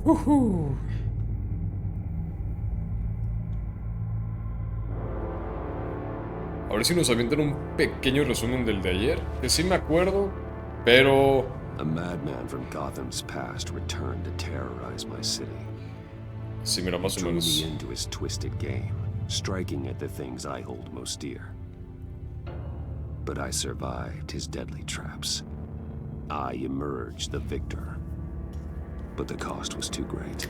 Ujú. A ver si nos avientan un pequeño resumen del de ayer, que sí me acuerdo, pero... A madman from Gotham's past returned to terrorize my city. Sí, mira, más o Drew me menos. into his twisted game, striking at the things I hold most dear. But I survived his deadly traps. I emerged the victor. But the cost was too great.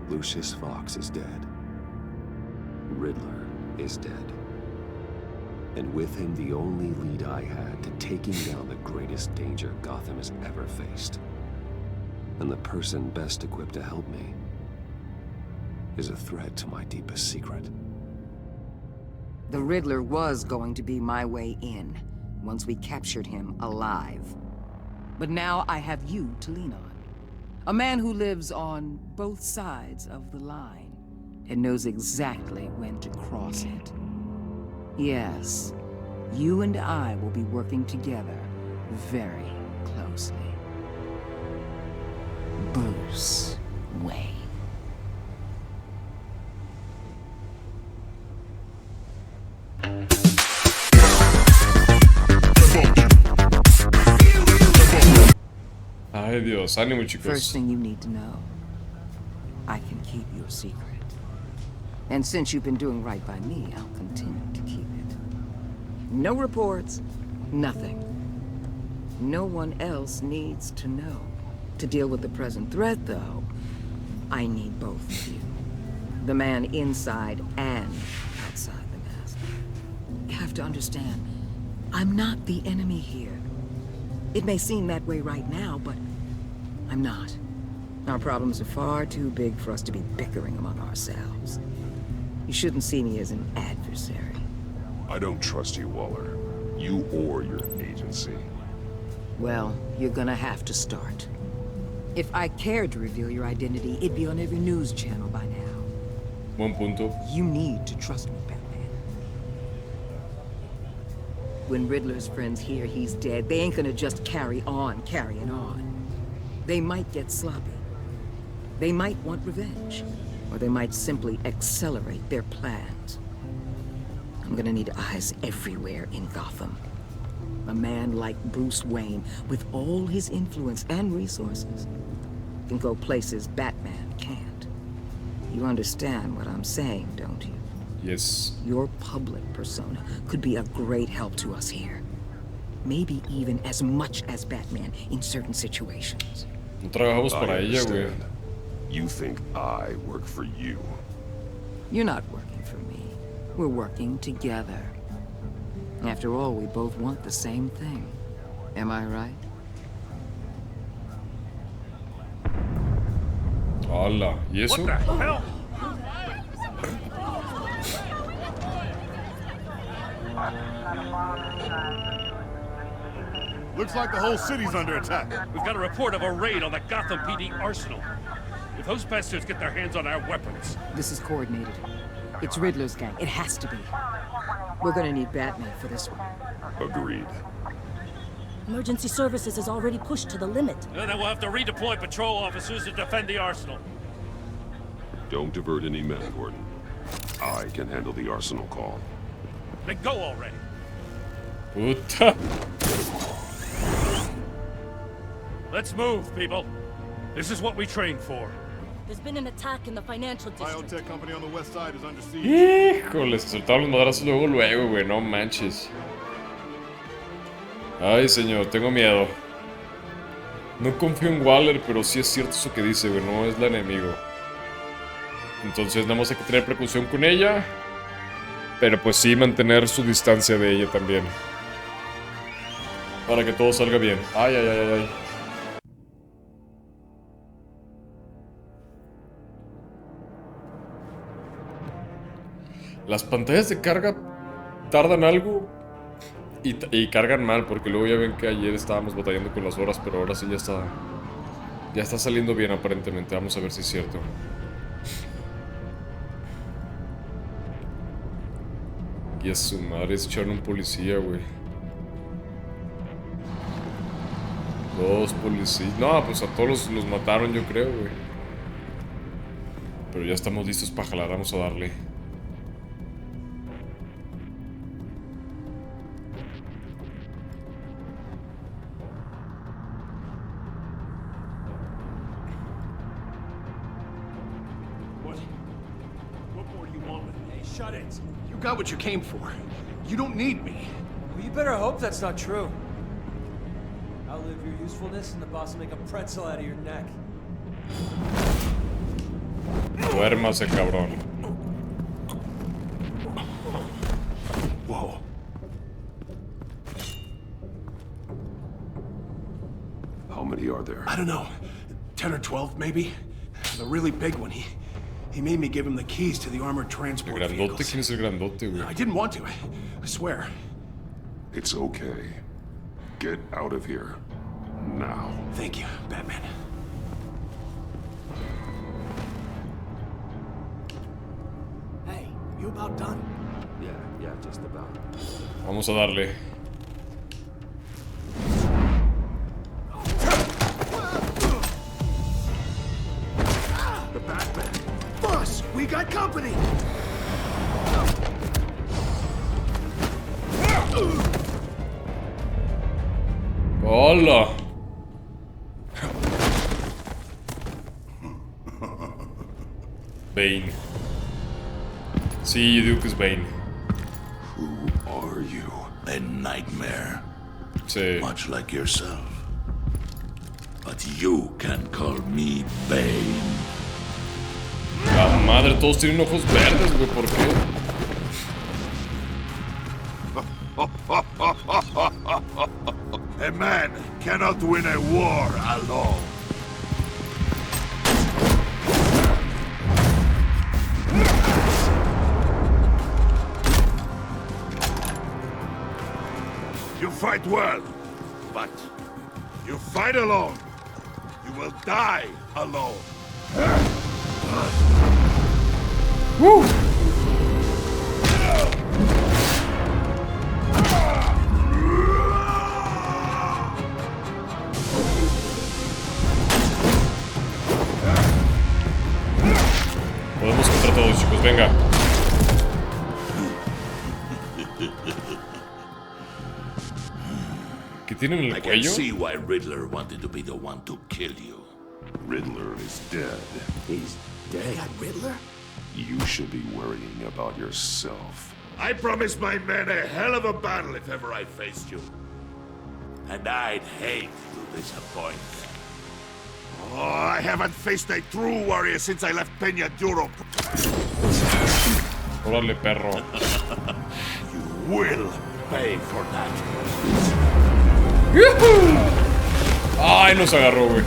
Lucius Fox is dead. Riddler is dead. And with him, the only lead I had to taking down the greatest danger Gotham has ever faced. And the person best equipped to help me is a threat to my deepest secret. The Riddler was going to be my way in, once we captured him alive. But now I have you to lean on. A man who lives on both sides of the line, and knows exactly when to cross it. Yes, you and I will be working together very closely. Bruce Wayne. Ay, Dios, ánimo, chicos. First thing you need to know, I can keep your secret. And since you've been doing right by me, I'll continue to keep it. No reports, nothing. No one else needs to know. To deal with the present threat, though, I need both of you. The man inside and outside the mask. You have to understand, I'm not the enemy here. It may seem that way right now, but I'm not. Our problems are far too big for us to be bickering among ourselves. You shouldn't see me as an adversary. I don't trust you, Waller. You or your agency. Well, you're gonna have to start. If I cared to reveal your identity, it'd be on every news channel by now. Buen punto. You need to trust me, Batman. When Riddler's friends hear he's dead, they ain't gonna just carry on carrying on. They might get sloppy. They might want revenge. Or they might simply accelerate their plans. I'm gonna need eyes everywhere in Gotham. A man like Bruce Wayne, with all his influence and resources, can go places Batman can't. You understand what I'm saying, don't you? Yes. Your public persona could be a great help to us here. Maybe even as much as Batman in certain situations. No trabajamos I para ella, güey. understand. You think I work for you. You're not working for me. We're working together. After all, we both want the same thing. Am I right? Hola. ¿Y eso? What the hell? Looks like the whole city's under attack. We've got a report of a raid on the Gotham PD arsenal. If those bastards get their hands on our weapons... This is coordinated. It's Riddler's gang. It has to be. We're gonna need Batman for this one. Agreed. Emergency services is already pushed to the limit. Then we'll have to redeploy patrol officers to defend the arsenal. Don't divert any men, Gordon. I can handle the arsenal call. Then go already. Puta. Let's move, people. This is what we trained for. There's been an attack in the financial district. Biotech company on the west side is under siege. Híjole, se soltaron los madrazos luego, güey. No manches. Ay, señor, tengo miedo. No confío en Waller, pero sí es cierto eso que dice, güey. No es la enemigo. Entonces, nada más hay que tener precaución con ella. Pero pues sí, mantener su distancia de ella también. Para que todo salga bien. Ay, ay, ay, ay. Las pantallas de carga tardan algo y cargan mal, porque luego ya ven que ayer estábamos batallando con las horas, pero ahora sí ya está saliendo bien aparentemente. Vamos a ver si es cierto. Y a su madre es echar un policía, güey. Dos policías. No, pues a todos los mataron, yo creo, güey. Pero ya estamos listos para jalar. Vamos a darle. What more do you want with me? Hey, shut it. You got what you came for. You don't need me. Well, you better hope that's not true. Outlive your usefulness and the boss will make a pretzel out of your neck. Duérmase, cabrón. Whoa. How many are there? I don't know. 10 or 12, maybe? The really big one, he made me give him the keys to the armored El transport grandote, vehicles. ¿quién es el grandote, güey? I didn't want to. I swear. It's okay. Get out of here. Now. Thank you, Batman. Hey, you about done? Yeah, just about. Vamos a darle. The Batman. Boss, we got company! ¡Hola! Bane. Sí, yo digo que es Bane. Who are you? A nightmare, Sí. much like yourself. But you can call me Bane. La madre, todos tienen ojos verdes, güey, ¿por qué? A man cannot win a war alone. You fight well, but you fight alone. You will die alone. ¡Woo! Podemos contra todos, chicos, venga. ¿Qué tienen en I el can cuello? see why Riddler wanted to be the one to kill you. Riddler is dead. He's dead. Riddler? You should be worrying about yourself. I promised my men a hell of a battle if ever I faced you. And I'd hate to disappoint. Oh, I haven't faced a true warrior since I left Peña Duro. Órale, perro. You will pay for that. ¡Yuhu! Ay, nos agarró, güey.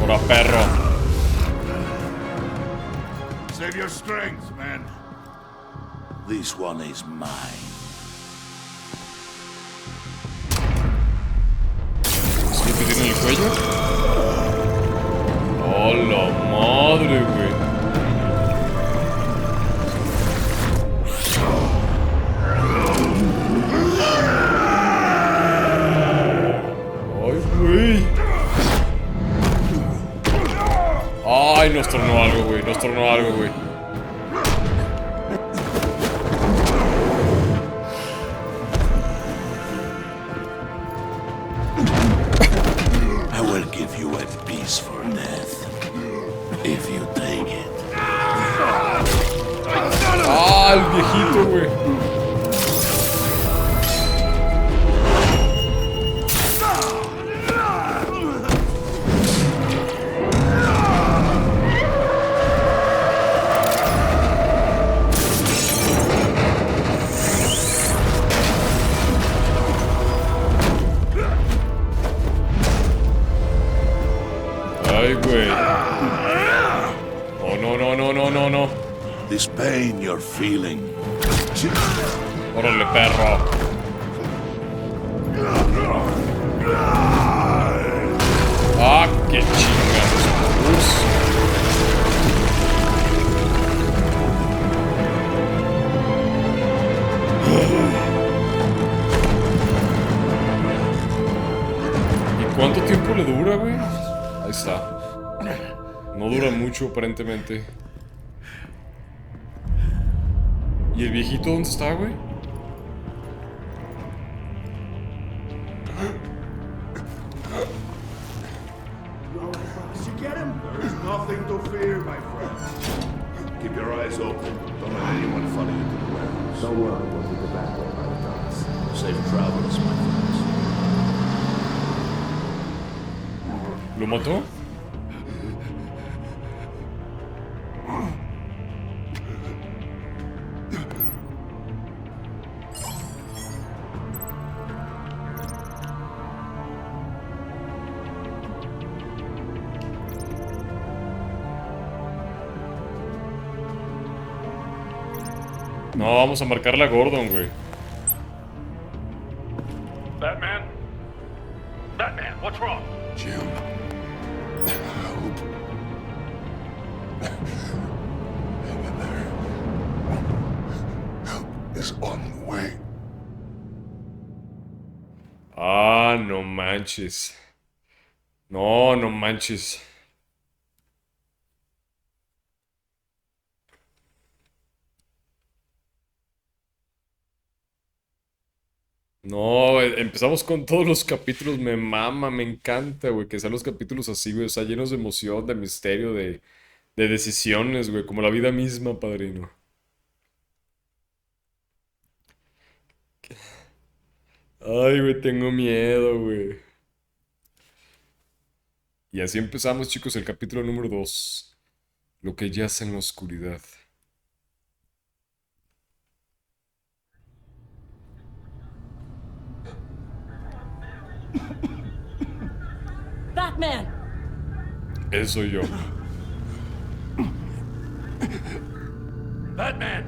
Ahora, perro. Save your strength, man. This one is mine. ¿Es lo que tiene en el cuello? ¡Oh, la madre, güey! ¡Ay, güey! ¡Ay, nos tornó algo, güey! Nos tornó algo, güey. I will give you a peaceful death. If you take it. ¡Ah, el viejito, güey! Ay, güey. Oh, no, no, no, no, no, no. This pain you're feeling. Órale, perro. Ah, qué chingados. ¿Cuánto tiempo le dura, güey? Ahí está. No dura mucho, aparentemente. ¿Y el viejito dónde está, güey? There's nothing to fear, my friend. Keep your eyes open. Don't let anyone follow you to the warehouse. Don't worry, we'll keep it back there by the docks. Safe travels, my friends. ¿Lo mató? No, vamos a marcarle a Gordon, güey. Batman? Batman, what's wrong? Jim, help. Help is on the way. Ah, no manches. No, no manches. No, empezamos con todos los capítulos, me mama, me encanta, güey, que sean los capítulos así, güey, o sea, llenos de emoción, de misterio, de decisiones, güey, como la vida misma, padrino. Ay, güey, tengo miedo, güey. Y así empezamos, chicos, el capítulo número 2. Lo que yace en la oscuridad. Batman! Ese soy yo. Batman!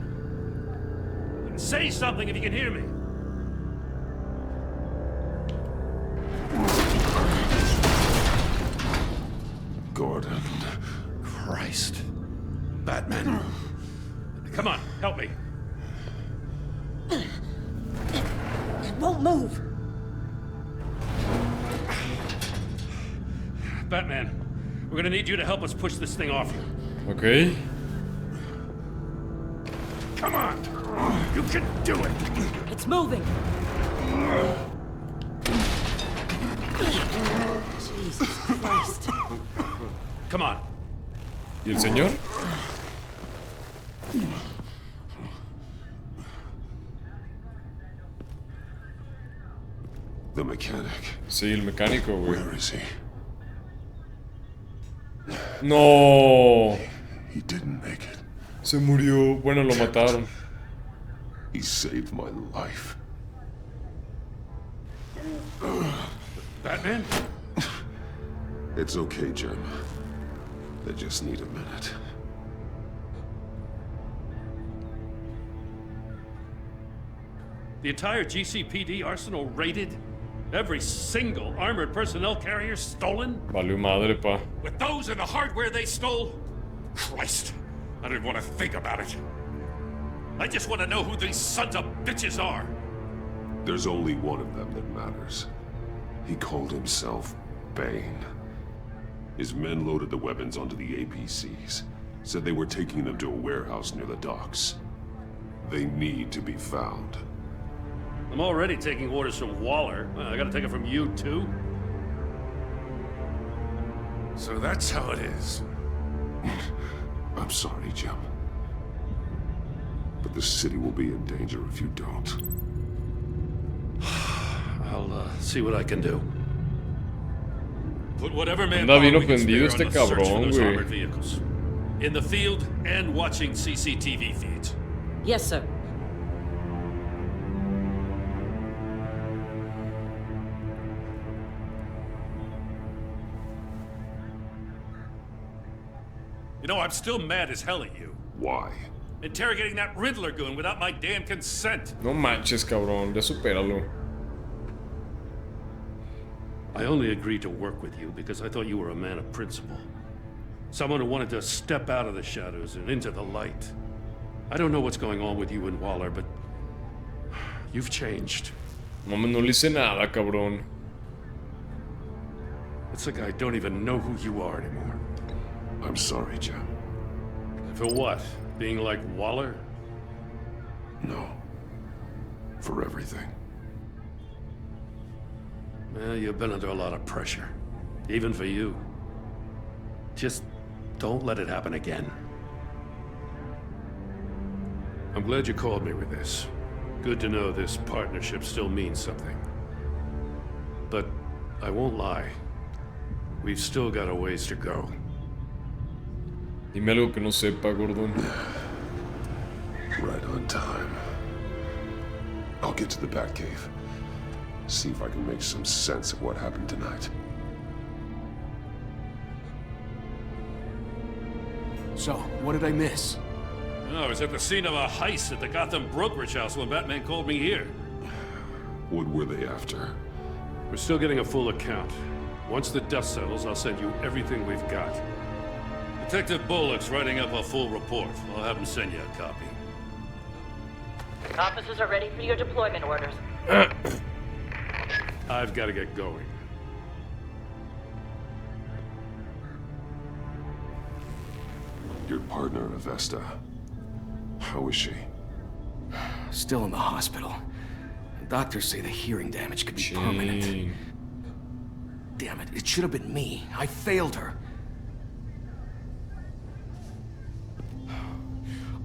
Say something if you can hear me. Gordon. Christ. Batman. Come on, help me. It won't move. Batman, we're gonna need you to help us push this thing off you. Ok. Come on! You can do it! It's moving. Jesus Christ. Come on. ¿Y el señor? The mechanic. Sí, el mecánico, güey. Where is he? No. He didn't make it. Se murió. Bueno, lo mataron. He saved my life. Batman? It's okay, Jim. They just need a minute. The entire GCPD arsenal raided? Every single armored personnel carrier stolen? Valió madre, pa. With those and the hardware they stole? Christ, I don't even want to think about it. I just want to know who these sons of bitches are. There's only one of them that matters. He called himself Bane. His men loaded the weapons onto the APCs. Said they were taking them to a warehouse near the docks. They need to be found. I'm already taking orders from Waller. I gotta take it from you, too? So that's how it is. I'm sorry, Jim. But the city will be in danger if you don't. I'll see what I can do. Put whatever Anda manpower bien we can ofendido spare este on the search for cabrón, those güey. armored vehicles. In the field and watching CCTV feeds. Yes, sir. You know, I'm still mad as hell at you. Why? Interrogating that Riddler goon without my damn consent. No manches, cabrón. Ya supéralo. I only agreed to work with you because I thought you were a man of principle. Someone who wanted to step out of the shadows and into the light. I don't know what's going on with you and Waller, but you've changed. No, no le hice nada, cabrón. It's like I don't even know who you are anymore. I'm sorry, Jim. For what? Being like Waller? No. For everything. Well, you've been under a lot of pressure. Even for you. Just don't let it happen again. I'm glad you called me with this. Good to know this partnership still means something. But I won't lie. We've still got a ways to go. Dime algo que no sepa, Gordon. Right on time. I'll get to the Batcave. See if I can make some sense of what happened tonight. So, what did I miss? I was at the scene of a heist at the Gotham brokerage house when Batman called me here. What were they after? We're still getting a full account. Once the dust settles, I'll send you everything we've got. Detective Bullock's writing up a full report. I'll have him send you a copy. Officers are ready for your deployment orders. I've got to get going. Your partner, Avesta. How is she? Still in the hospital. Doctors say the hearing damage could be permanent. Damn it, it should have been me. I failed her.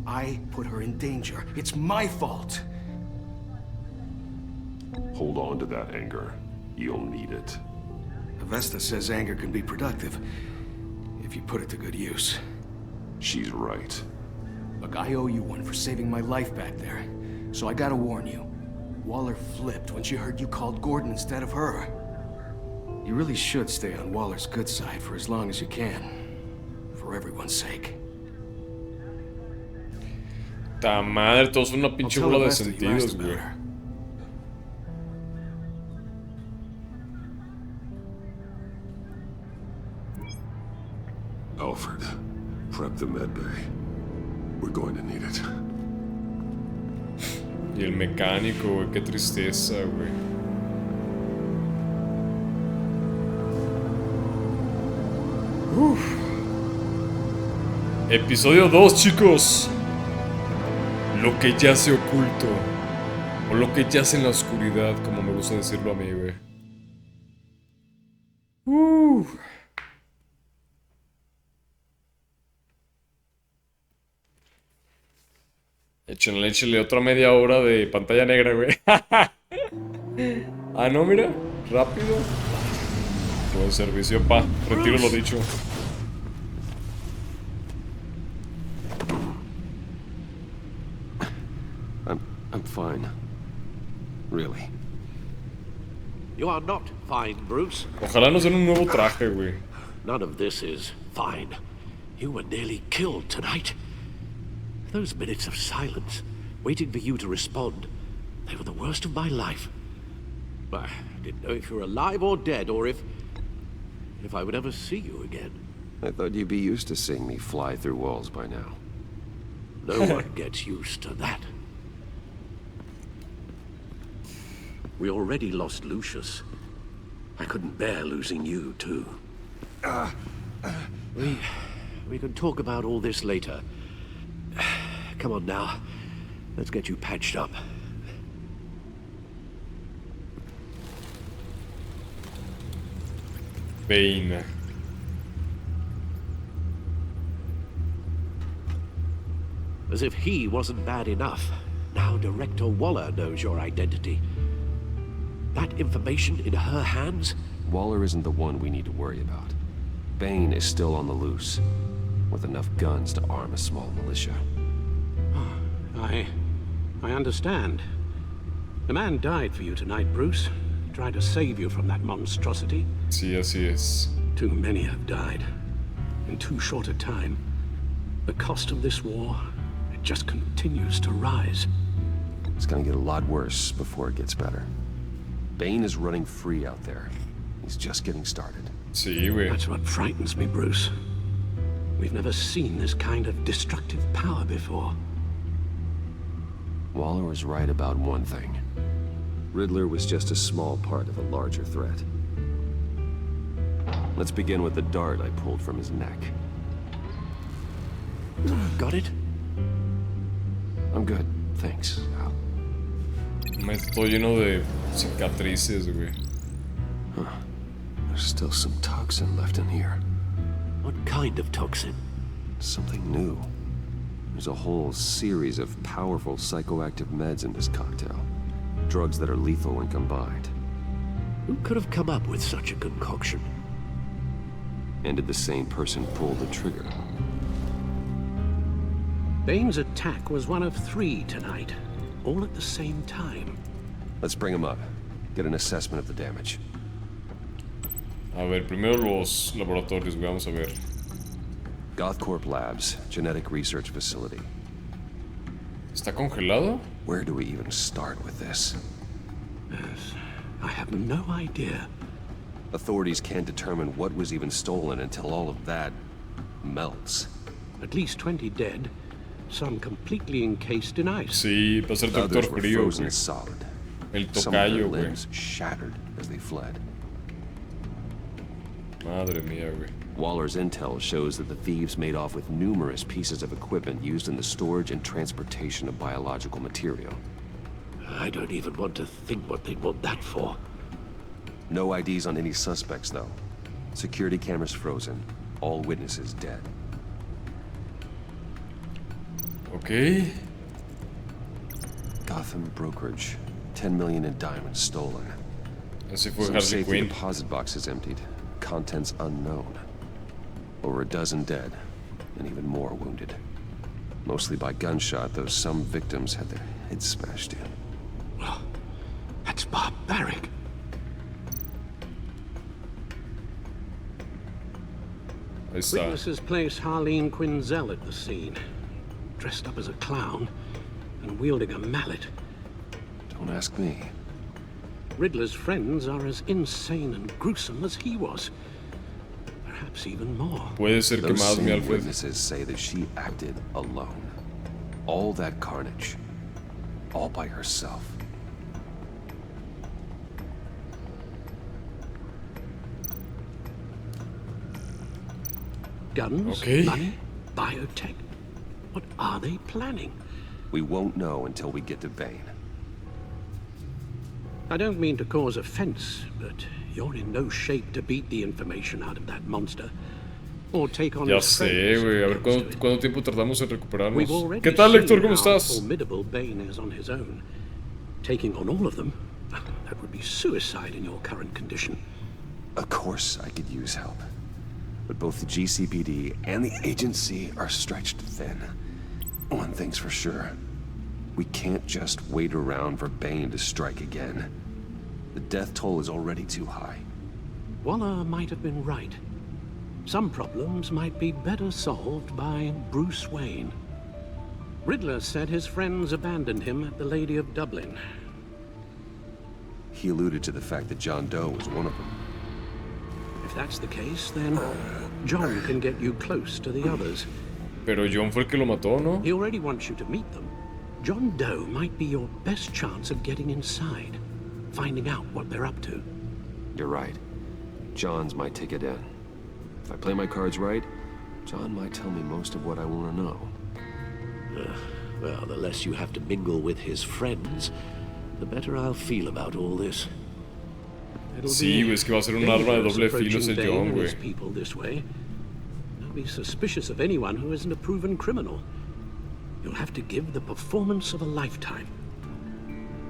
I put her in danger. It's my fault. Hold on to that anger. You'll need it. Avesta says anger can be productive if you put it to good use. She's right. Look, I owe you one for saving my life back there. So I gotta warn you. Waller flipped when she heard you called Gordon instead of her. You really should stay on Waller's good side for as long as you can. For everyone's sake. Ta madre, todos son una pinche bola de sentidos, güey. Alfred, prep the med bay. We're going to need it. Y el mecánico, güey, qué tristeza, güey. Episodio 2, chicos. Lo que yace oculto. O lo que yace en la oscuridad, como me gusta decirlo a mí, güey. Échenle otra media hora de pantalla negra, güey. Ah, no, mira. Rápido. Buen servicio, pa. Retiro lo dicho. I'm fine. Really. You are not fine, Bruce. Ojalá nos den un nuevo traje, güey. None of this is fine. You were nearly killed tonight. Those minutes of silence, waiting for you to respond, they were the worst of my life. I didn't know if you were alive or dead, or if I would ever see you again. I thought you'd be used to seeing me fly through walls by now. No one gets used to that. We already lost Lucius. I couldn't bear losing you, too. We can talk about all this later. Come on now. Let's get you patched up. Bane. As if he wasn't bad enough, now Director Waller knows your identity. That information in her hands? Waller isn't the one we need to worry about. Bane is still on the loose, with enough guns to arm a small militia. I understand. The man died for you tonight, Bruce. Tried to save you from that monstrosity. Sí, así es. Too many have died. In too short a time. The cost of this war, it just continues to rise. It's gonna get a lot worse before it gets better. Bane is running free out there. He's just getting started. Sí, güey. That's what frightens me, Bruce. We've never seen this kind of destructive power before. Waller was right about one thing. Riddler was just a small part of a larger threat. Let's begin with the dart I pulled from his neck. Got it? I'm good, thanks, Al. Me estoy lleno de cicatrices, güey. Huh. There's still some toxin left in here. What kind of toxin? Something new. There's a whole series of powerful psychoactive meds in this cocktail. Drugs that are lethal when combined. Who could have come up with such a concoction? And did the same person pull the trigger? Bane's attack was one of 3 tonight, all at the same time. Let's bring him up. Get an assessment of the damage. A ver, primero los laboratorios, vamos a ver. Gothcorp Labs, genetic research facility. ¿Está congelado? Where do we even start with this? Yes, I have no idea. Authorities can't determine what was even stolen until all of that melts. At least 20 dead, some completely encased in ice. Sí, va a ser Doctor Others were Frío, frozen güey. solid. El Some of their tocayo, güey. limbs shattered as they fled. Madre mía, güey. Waller's intel shows that the thieves made off with numerous pieces of equipment used in the storage and transportation of biological material. I don't even want to think what they'd want that for. No IDs on any suspects, though. Security cameras frozen. All witnesses dead. Ok. Gotham brokerage. 10 million in diamonds stolen. Así fue Some Harley safety Quinn. deposit boxes emptied. Contents unknown. Over a dozen dead, and even more wounded. Mostly by gunshot, though some victims had their heads smashed in. Oh, that's barbaric. Ahí está. Witnesses place Harleen Quinzel at the scene, dressed up as a clown and wielding a mallet. Don't ask me. Riddler's friends are as insane and gruesome as he was. Perhaps even more. Puede ser que Those más, mi same Alfred. witnesses say that she acted alone. All that carnage. All by herself. Guns, Okay. money, biotech. What are they planning? We won't know until we get to Bane. I don't mean to cause offense, but you're in no shape to beat the information out of that monster. Or take on Ya his sé, friends güey. A ver close to it. cuánto tiempo tardamos en recuperarnos. We've already ¿Qué tal, Héctor? seen ¿Cómo how estás? formidable Bane is on his own. Taking on all of them, that would be suicide in your current condition. Of course I could use help. But both the GCPD and the agency are stretched thin. One thing's for sure. We can't just wait around for Bane to strike again. The death toll is already too high. Waller might have been right. Some problems might be better solved by Bruce Wayne. Riddler said his friends abandoned him at the Lady of Dublin. He alluded to the fact that John Doe was one of them. If that's the case, then John can get you close to the others. Pero John fue el que lo mató, ¿no? He already wants you to meet them. John Doe might be your best chance of getting inside, finding out what they're up to. You're right. John's my ticket in. If I play my cards right, John might tell me most of what I want to know. Well, the less you have to mingle with his friends, the better I'll feel about all this. Sí, güey, es que va a ser un arma de doble filo ese John, güey. People this way. Don't be suspicious of anyone who isn't a proven criminal. You'll have to give the performance of a lifetime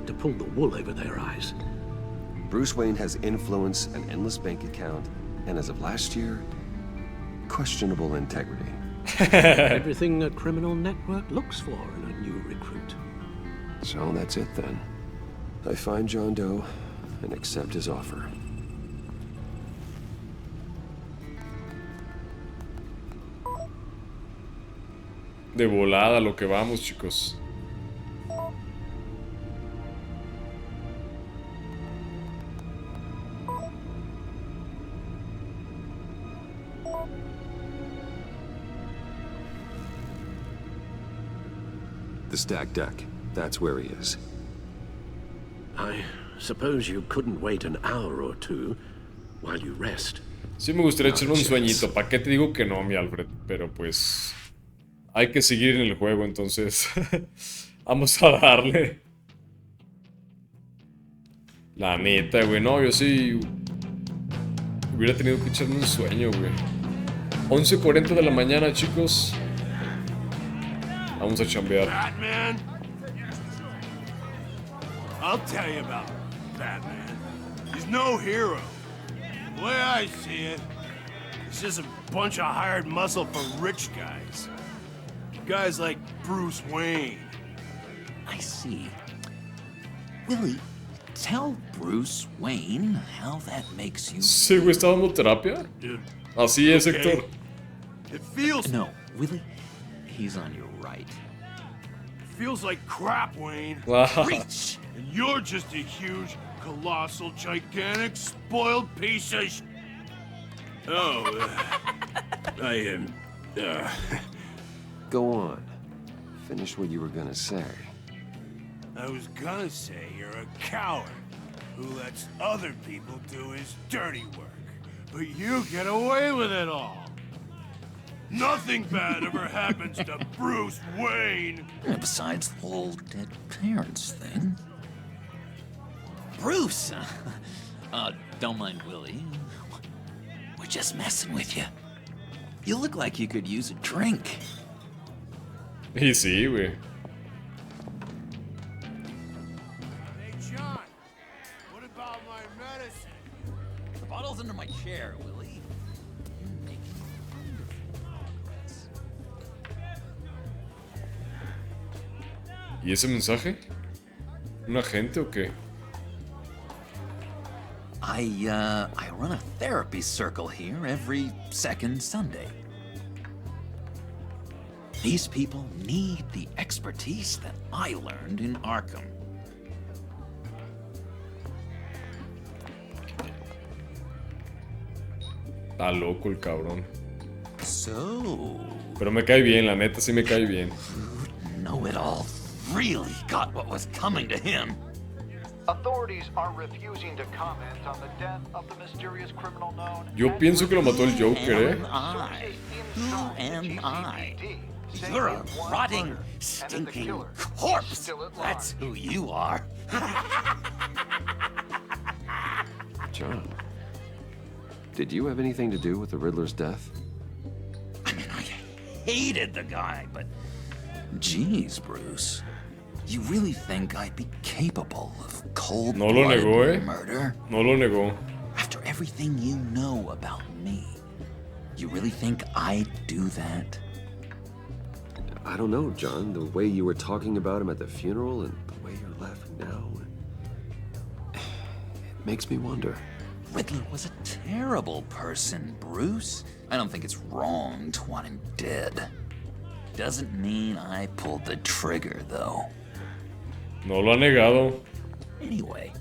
to pull the wool over their eyes. Bruce Wayne has influence, an endless bank account, and as of last year, questionable integrity. Everything a criminal network looks for in a new recruit. So that's it then. I find John Doe and accept his offer. De volada lo que vamos, chicos. The stacked deck. That's where he is. I suppose you couldn't wait an hour or two while you rest. Sí me gustaría echarme un sueñito. ¿Para qué te digo que no, mi Alfred? Pero pues... hay que seguir en el juego, entonces... vamos a darle. La neta, güey. No, yo sí... hubiera tenido que echarme un sueño, güey. 11:40 de la mañana, chicos. Vamos a chambear. Batman? I'll tell you about Batman. He's no hero. The way I see it, he's just a bunch of hired muscle for rich guys. Guys like Bruce Wayne. I see. Willie, tell Bruce Wayne how that makes you... Sí, güey, ¿está dando terapia? Así es, Héctor. It feels... No, Willie, he's on your right. It feels like crap, Wayne. Reach! And you're just a huge, colossal, gigantic, spoiled piece of I am... Go on. Finish what you were gonna say. I was gonna say you're a coward who lets other people do his dirty work. But you get away with it all. Nothing bad ever happens to Bruce Wayne. Besides the whole dead parents thing. Bruce! Don't mind Willie. We're just messing with you. You look like you could use a drink. Y sí, güey. Hey, John, what about my medicine? The bottle's under my chair, Willie. You're making progress. ¿Y ese mensaje? ¿Un agente o qué? I run a therapy circle here every second Sunday. These people need the expertise that I learned in Arkham. Está loco el cabrón. So... Pero me cae bien, la neta sí me cae bien. Know-it-all really got what was coming to him. Authorities are refusing to comment on the death of the mysterious criminal known. Yo pienso que lo mató el Joker, ¿eh? Who am I? You're a rotting, stinking corpse. That's who you are. John, did you have anything to do with the Riddler's death? I mean, I hated the guy, but... Jeez, Bruce. You really think I'd be capable of cold-blooded murder? No lo negó. After everything you know about me, you really think I'd do that? I don't know, John. The way you were talking about him at the funeral and the way you're laughing now... it makes me wonder. Riddler was a terrible person, Bruce. I don't think it's wrong to want him dead. Doesn't mean I pulled the trigger, though. No lo ha negado. Anyway,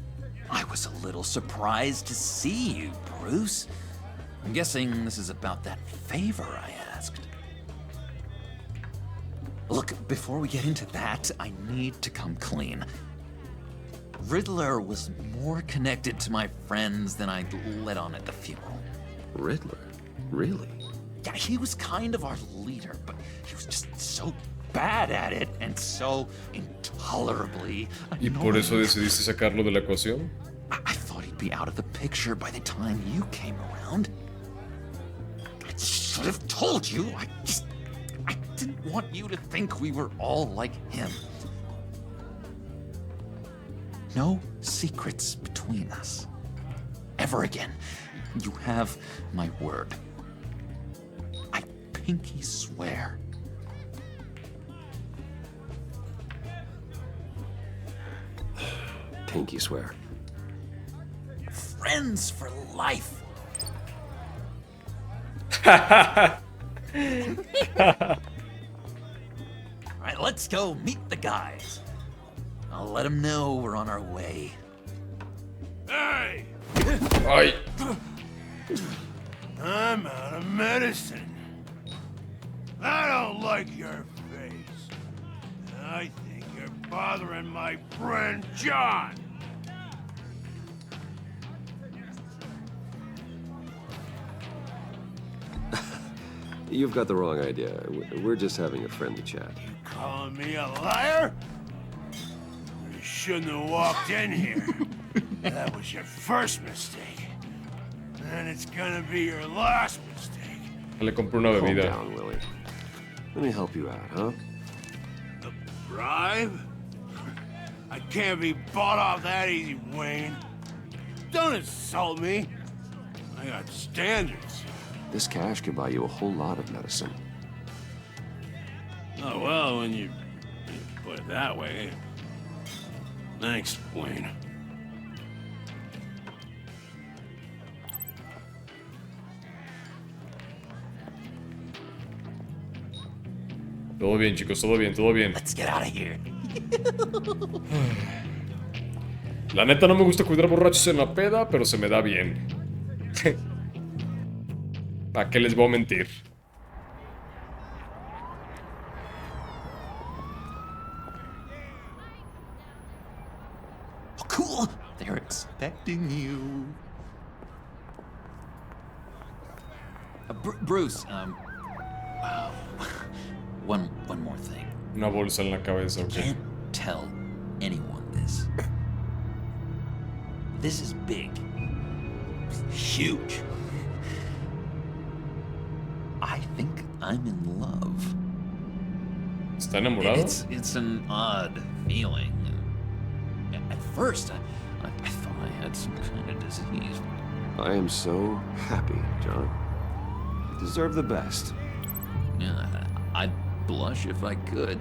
I was a little surprised to see you, Bruce. I'm guessing this is about that favor I asked. Look, before we get into that, I need to come clean. Riddler was more connected to my friends than I'd let on at the funeral. Riddler? Really? Yeah, he was kind of our leader, but he was just so bad at it and so intolerably ¿Y por eso decidiste sacarlo de la ecuación? I thought he'd be out of the picture by the time you came around. I should have told you. I didn't want you to think we were all like him. No secrets between us. Ever again. You have my word. I pinky swear. Pinky swear. Friends for life. All right, let's go meet the guys. I'll let them know we're on our way. Hey! Ay. I'm out of medicine. I don't like your face. I think you're bothering my friend John. You've got the wrong idea. We're just having a friendly chat. Calling me a liar? You shouldn't have walked in here. That was your first mistake. And it's gonna be your last mistake. Le compro una Calm bebida. down, Willie. Let me help you out, huh? A bribe? I can't be bought off that easy, Wayne. Don't insult me. I got standards. This cash could buy you a whole lot of medicine. Oh, well, when you put it that way. Thanks, Wayne. Todo bien, chicos, todo bien, todo bien. Let's get out of here. La neta no me gusta cuidar borrachos en la peda, pero se me da bien. ¿Para qué les voy a mentir? Oh, cool. They're expecting you. Bruce, wow. One more thing. Una bolsa en la cabeza, ok. Can't tell anyone this. This is big. Huge. I think I'm in love. ¿Está enamorado? It's an odd feeling. At first, I thought I had some kind of disease. I am so happy, John. You deserve the best. Yeah, I'd blush if I could.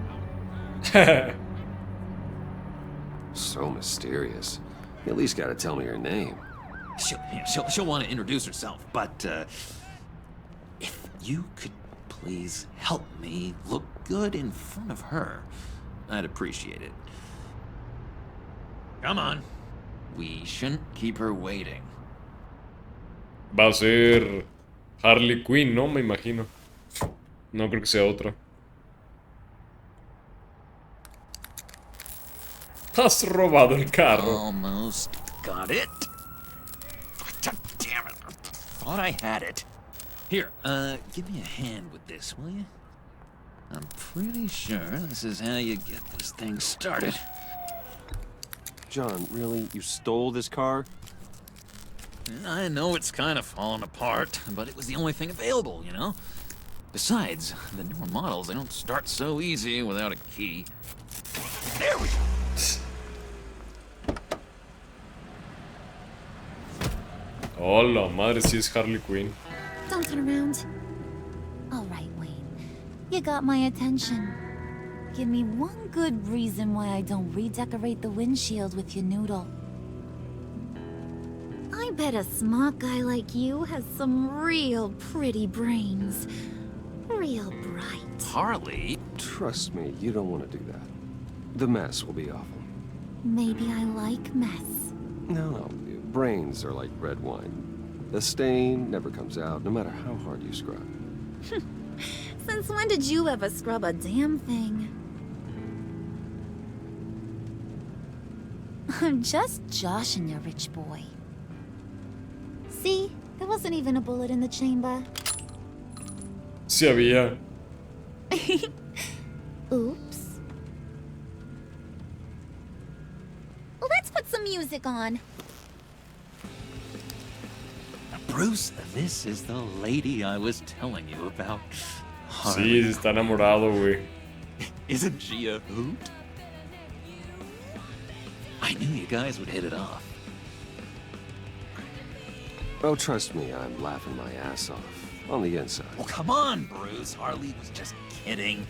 So mysterious. You at least gotta tell me her name. She'll want to introduce herself, but if you could please help me look good in front of her, I'd appreciate it. Come on. We shouldn't keep her waiting. Va a ser Harley Quinn, ¿no? Me imagino. No creo que sea otra. Has robado el carro. Almost got it. God damn it. I thought I had it. Here, give me a hand with this, will you? I'm pretty sure this is how you get this thing started. John, really? You stole this car? I know it's kind of falling apart, but it was the only thing available, you know? Besides, the newer models, they don't start so easy without a key. There we go. Oh, la madre, sí es Harley Quinn. Don't turn around. All right, Wayne. You got my attention. Give me one good reason why I don't redecorate the windshield with your noodle. I bet a smart guy like you has some real pretty brains. Real bright. Harley? Trust me, you don't want to do that. The mess will be awful. Maybe I like mess. No, brains are like red wine. The stain never comes out, no matter how hard you scrub. Since when did you ever scrub a damn thing? I'm just joshing you, rich boy. See? There wasn't even a bullet in the chamber. Sí había. Oops. Well, let's put some music on. Bruce, this is the lady I was telling you about. Sí, está enamorado, güey. Isn't she a hoot? I knew you guys would hit it off. Oh, trust me, I'm laughing my ass off. On the inside. Well, come on, Bruce. Harley was just kidding.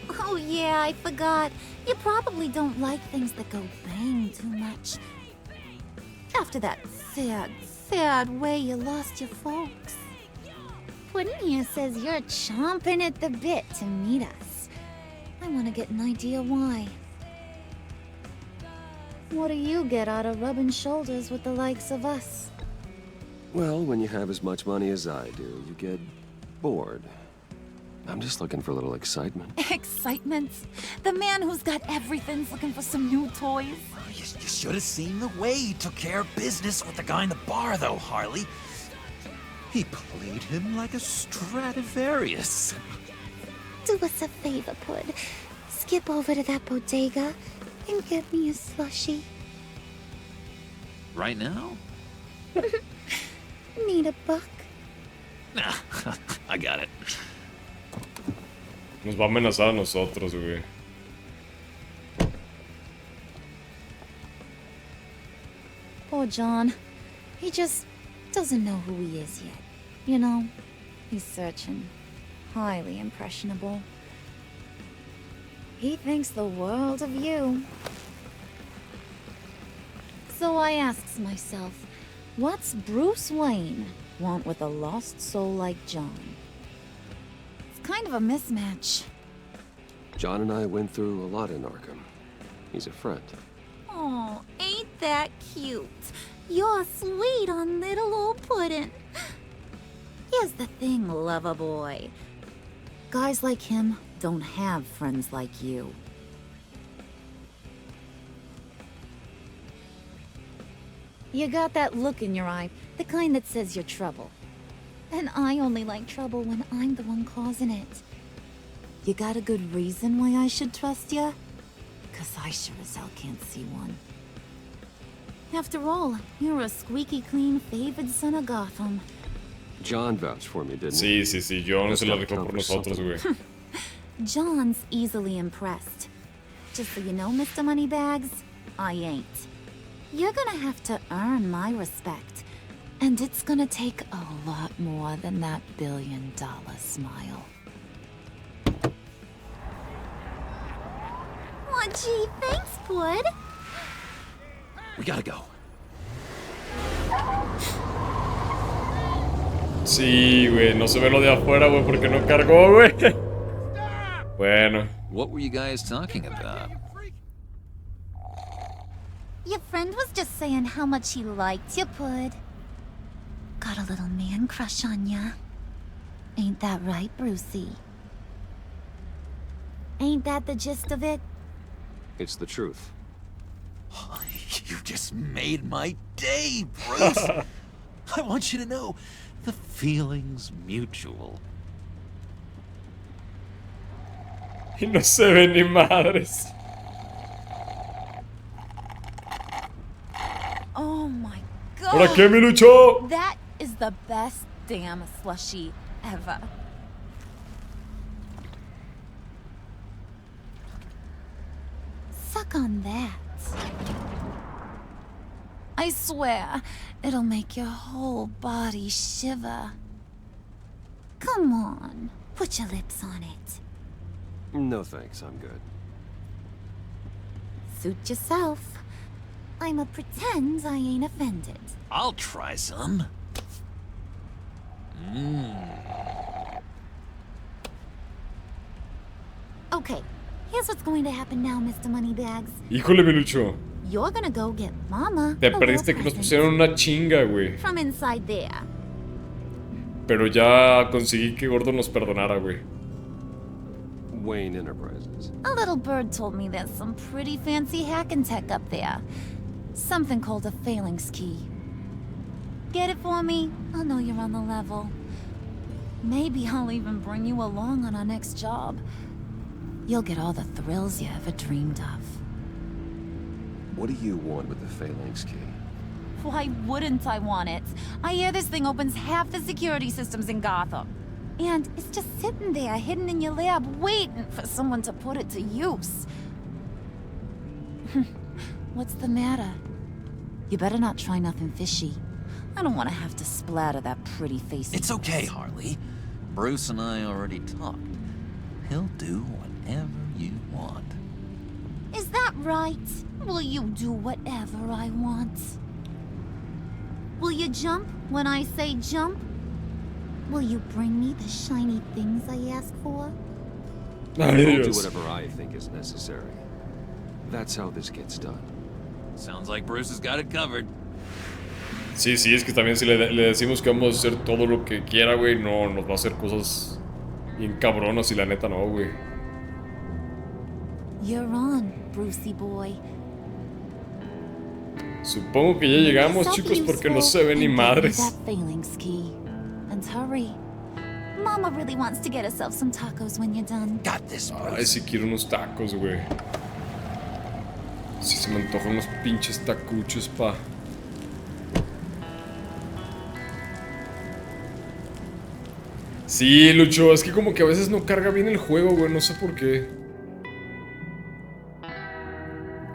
Oh yeah, I forgot. You probably don't like things that go bang too much. After that sad way you lost your folks. Puddin' here says you're chomping at the bit to meet us. I want to get an idea why. What do you get out of rubbing shoulders with the likes of us? Well, when you have as much money as I do, you get bored. I'm just looking for a little excitement. Excitement? The man who's got everything's looking for some new toys. You should have seen the way he took care of business with the guy in the bar, though, Harley. He played him like a Stradivarius. Do us a favor, Pud. Skip over to that bodega and get me a slushie. Right now? Need a buck? Nah, I got it. Nos va a amenazar a nosotros, güey. Poor John. He just doesn't know who he is yet. You know, he's searching. Highly impressionable. He thinks the world of you. So I asks myself, what's Bruce Wayne want with a lost soul like John? It's kind of a mismatch. John and I went through a lot in Arkham. He's a friend. Oh, ain't that cute? You're sweet on little old Puddin'. Here's the thing, lover boy. Guys like him don't have friends like you. You got that look in your eye, the kind that says you're trouble. And I only like trouble when I'm the one causing it. You got a good reason why I should trust you? 'Cause I sure as hell can't see one. After all, you're a squeaky clean favored son of Gotham. John vouched for me, didn't he? Sí, John se la dejó por nosotros, güey. John's easily impressed. Just so you know, Mr. Moneybags, I ain't. You're gonna have to earn my respect. And it's gonna take a lot more than that $1 billion smile. Oh, gee, thanks, Pud. We gotta go. Sí, güey, no se ve lo de afuera, güey, porque no cargó, güey. Bueno. What were you guys talking about? Your friend was just saying how much he liked you, Pud. Got a little man crush on ya. Ain't that right, Brucey? Ain't that the gist of it? It's the truth. You just made my day, Bruce. I want you to know, the feeling's mutual. Y no se ven ni madres. Oh my god. ¿Ahora qué, mi lucho? That is the best damn slushie ever. Suck on that. I swear, it'll make your whole body shiver. Come on, put your lips on it. No thanks, I'm good. Suit yourself. I'ma pretend I ain't offended. I'll try some. Okay, here's what's going to happen now, Mr. Moneybags. Híjole, mi lucho. You're gonna go get Mama Te perdiste que nos pusieron una chinga, güey. from inside there. Pero ya conseguí que Gordo nos perdonara, güey. Wayne Enterprises. A little bird told me there's some pretty fancy hacking tech up there. Something called a phalanx key. Get it for me? I'll know you're on the level. Maybe I'll even bring you along on our next job. You'll get all the thrills you ever dreamed of. What do you want with the phalanx key? Why wouldn't I want it? I hear this thing opens half the security systems in Gotham. And it's just sitting there, hidden in your lab, waiting for someone to put it to use. What's the matter? You better not try nothing fishy. I don't want to have to splatter that pretty face. It's okay, Harley. Bruce and I already talked. He'll do whatever you want. Is that right? Will you do whatever I want? Will you jump when I say jump? Will you bring me the shiny things I ask for? I'll do whatever I think is necessary. That's how this gets done. Sounds like Bruce has got it covered. Sí, es que también si le decimos que vamos a hacer todo lo que quiera, güey, no, nos va a hacer cosas bien cabronas y la neta no, güey. You're on, Brucey boy. Supongo que ya llegamos, chicos, porque no se ve ni madres. Bones, hurry. Mama really wants to get herself some tacos when you're done. Got this, Bruce. Ay, si quiero unos tacos, güey. Si se me antojan unos pinches tacuchos, pa. Sí, Lucho, es que como que a veces no carga bien el juego, güey, no sé por qué.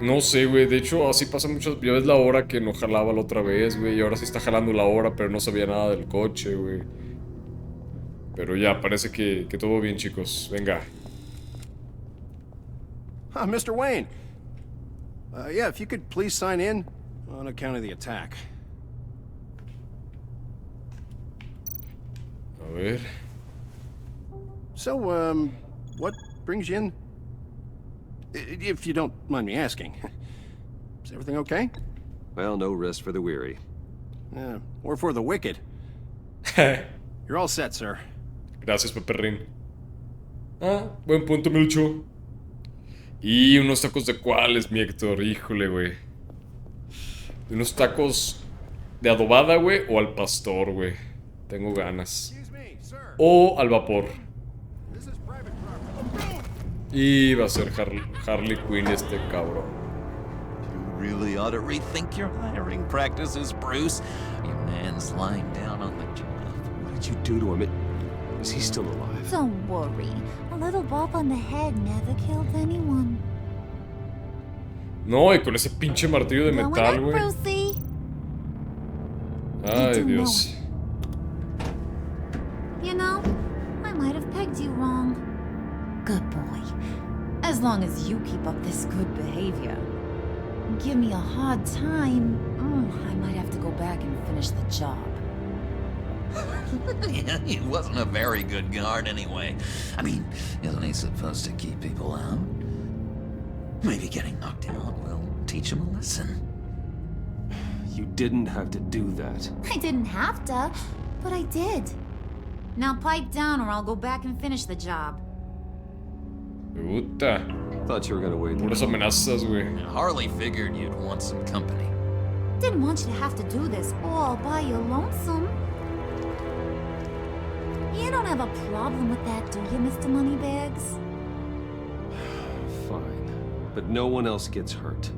No sé, güey, de hecho así pasa muchas... Ya ves la hora que no jalaba la otra vez, güey, y ahora sí está jalando la hora, pero no sabía nada del coche, güey. Pero ya, parece que todo bien, chicos, venga. Mr. Wayne. Yeah, if you could please sign in on account of the attack. A ver... So, what brings you in? If you don't mind me asking. Is everything okay? Well, no rest for the weary. Or for the wicked. You're all set, sir. Gracias, Peperrín. Ah, buen punto, Milcho. Y unos tacos de cuáles, mi Héctor, híjole, güey. Unos tacos de adobada, güey, o al pastor, güey. Tengo ganas. O al vapor. Y va a ser Harley Quinn este cabrón. You really ought to rethink your hiring practices, Bruce. Your man's lying down on the job. What did you do to him? Is he still alive? Don't worry. A little bump on the head never killed anyone. No, y con ese pinche martillo de metal, güey. Ay, Dios. You know, I might have pegged you wrong. Good boy. As long as you keep up this good behavior. Give me a hard time, I might have to go back and finish the job. Yeah, he wasn't a very good guard anyway. I mean, isn't he supposed to keep people out? Maybe getting knocked out will teach him a lesson. You didn't have to do that. I didn't have to, but I did. Now pipe down or I'll go back and finish the job. Puta. Thought you were gonna wait. Puras amenazas, güey. Harley figured you'd want some company. Didn't want you to have to do this all by your lonesome. You don't have a problem with that, do you, Mr. Moneybags? Fine. But no one else gets hurt.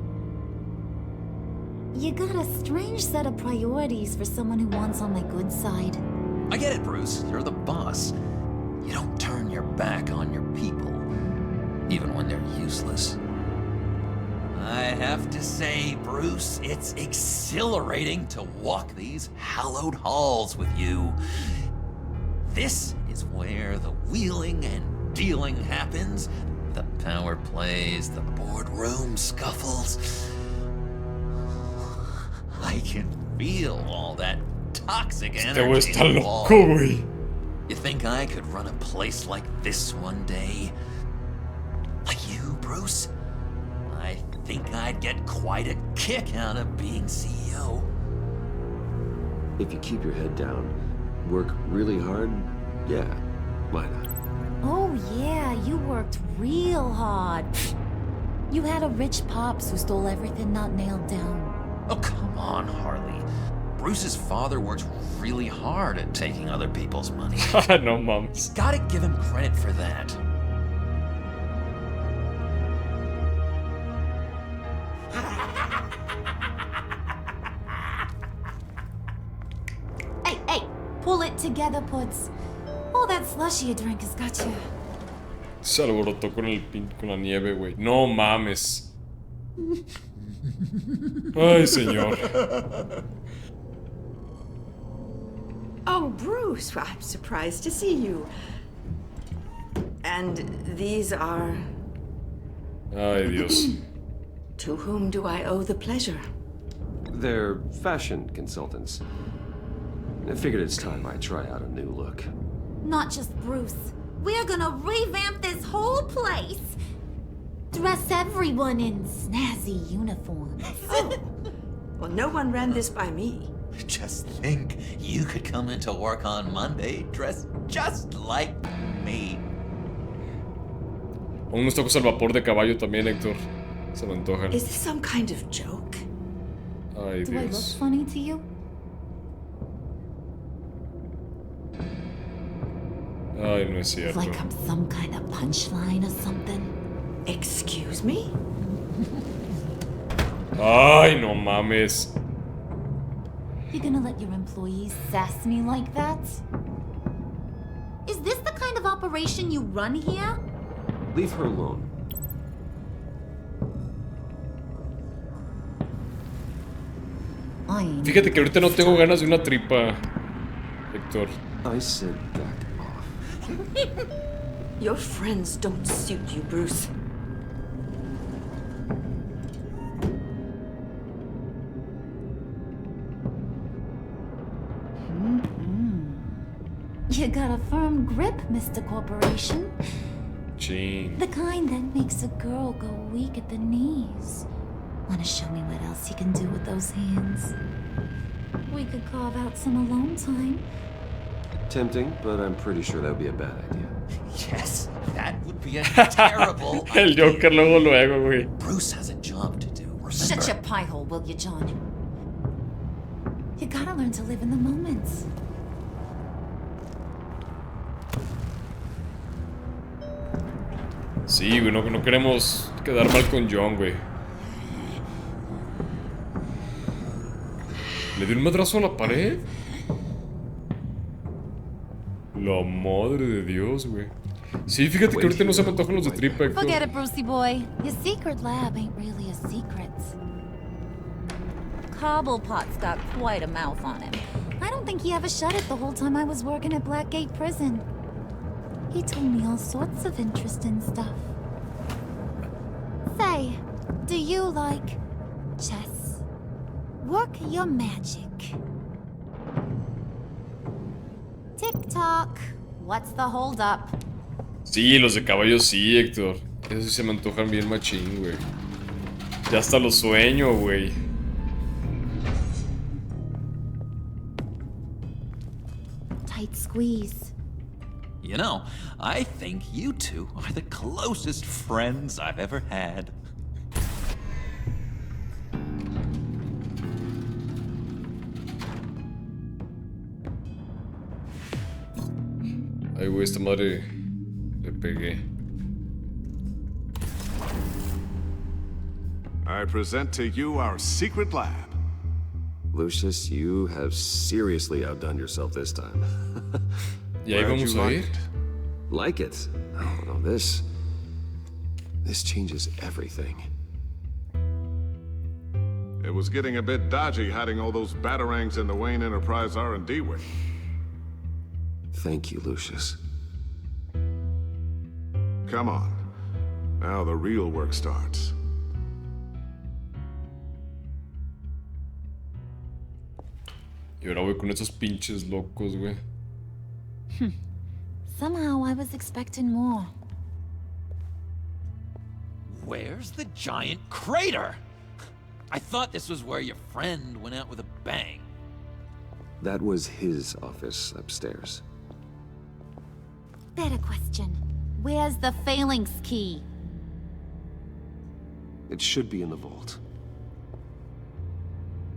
You got a strange set of priorities for someone who wants on my good side. I get it, Bruce. You're the boss. You don't turn your back on your people, even when they're useless. I have to say, Bruce, it's exhilarating to walk these hallowed halls with you. This is where the wheeling and dealing happens. The power plays, the boardroom scuffles. I can feel all that toxic energy in the wall. You think I could run a place like this one day? Like you, Bruce? I think I'd get quite a kick out of being CEO. If you keep your head down, work really hard, yeah, why not? Oh yeah, you worked real hard. You had a rich pops who stole everything not nailed down. Oh, come on, Harley. Bruce's father works really hard at taking other people's money. No, Mom. You gotta give him credit for that. Hey, pull it together, Puds. All that slushy you drink has got you. Se alborotó con la nieve, güey. No mames. Ay, señor. Oh, Bruce, I'm surprised to see you. And these are... Ay, Dios. To whom do I owe the pleasure? They're fashion consultants. I figured it's time I try out a new look. Not just Bruce. We're gonna revamp this whole place. Dress everyone in snazzy uniforms. Oh. Well, no one ran this by me. Just think, you could come into work on Monday dressed just like me. Unos tacos al vapor de caballo también, Héctor. Se me antojan. Is this some kind of joke? Ay, Do I look Dios. funny to you? Ay, no es cierto. Like I'm some kind of punchline or something. Excuse me? Ay, no mames. You gonna let your employees sass me like that? Is this the kind of operation you run here? Leave her alone. Fíjate que ahorita no tengo ganas de una tripa, Héctor. I said back off. Your friends don't suit you, Bruce. You got a firm grip, Mr. Corporation. Gene. The kind that makes a girl go weak at the knees. Wanna show me what else you can do with those hands? We could carve out some alone time. Tempting, but I'm pretty sure that would be a bad idea. Yes, that would be a terrible El Joker luego, güey. Bruce has a job to do, remember? Shut your pie hole, will you, John? You gotta learn to live in the moments. Sí, güey, no queremos quedar mal con John, güey. ¿Le dio un madrazo a la pared? La madre de Dios, güey. Sí, fíjate que ahorita no se me antojan los de tripa, Héctor. Forget it, Brucey boy. Your secret lab ain't really a secret. Cobblepot's got quite a mouth on him. I don't think he ever shut it the whole time I was working at Blackgate Prison. He told me all sorts of interesting stuff. Say, do you like chess? Work your magic. Tick-tock. What's the hold-up? Sí, los de caballo sí, Héctor. Esos sí se me antojan bien machín, güey. Ya hasta los sueño, güey. Tight squeeze. You know, I think you two are the closest friends I've ever had. Ay, güey, esta madre le pegué. I present to you our secret lab. Lucius, you have seriously outdone yourself this time. Y ahí vamos a ir. Like it? Oh, no, this changes everything. It was getting a bit dodgy hiding all those batarangs in the Wayne Enterprise R&D wing. Thank you, Lucius. Come on. Now the real work starts. Y ahora voy con esos pinches locos, güey. Somehow I was expecting more. Where's the giant crater? I thought this was where your friend went out with a bang. That was his office upstairs. Better question. Where's the phalanx key? It should be in the vault.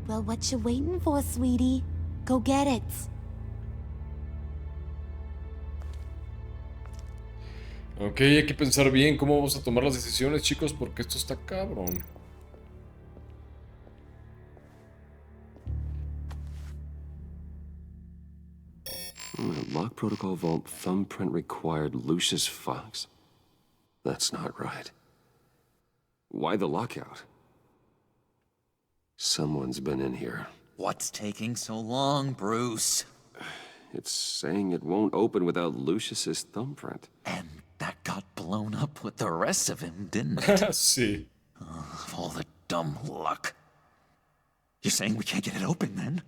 Well, what you waiting for, sweetie? Go get it. Ok, hay que pensar bien cómo vamos a tomar las decisiones, chicos, porque esto está cabrón. Lock protocol vault thumbprint required Lucius Fox. That's not right. Why the lockout? Someone's been in here. What's taking so long, Bruce? It's saying it won't open without Lucius's thumbprint. And that got blown up with the rest of him, didn't it? Sí. Of all the dumb luck. You're saying we can't get it open, then?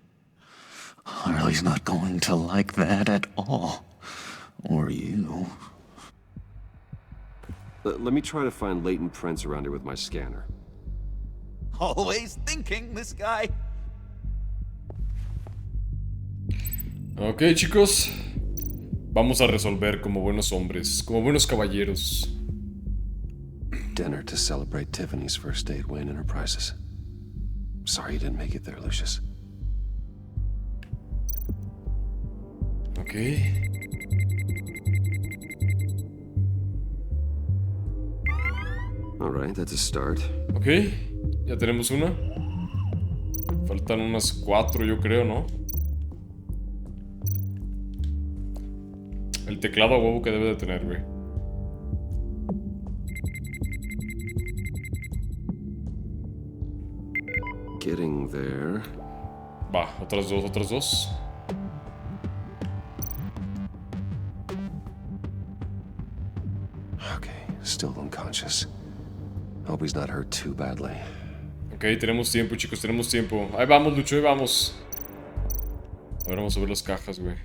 Harley's not going to like that at all. Or you. Let me try to find latent prints around here with my scanner. Always thinking, this guy. Ok, chicos. Vamos a resolver como buenos hombres, como buenos caballeros. Dinner to celebrate Tiffany's first day at Wayne Enterprises. Sorry you didn't make it there, Lucius. Ok. Alright, that's a start. Ok, ya tenemos una. Faltan unas 4, yo creo, ¿no? El teclado a huevo que debe de tener, güey. Getting there. Va, otras dos. Okay, still unconscious. Hope he's not hurt too badly. Ok, tenemos tiempo, chicos, tenemos tiempo. Ahí vamos, Lucho, ahí vamos. Ahora vamos a ver las cajas, güey.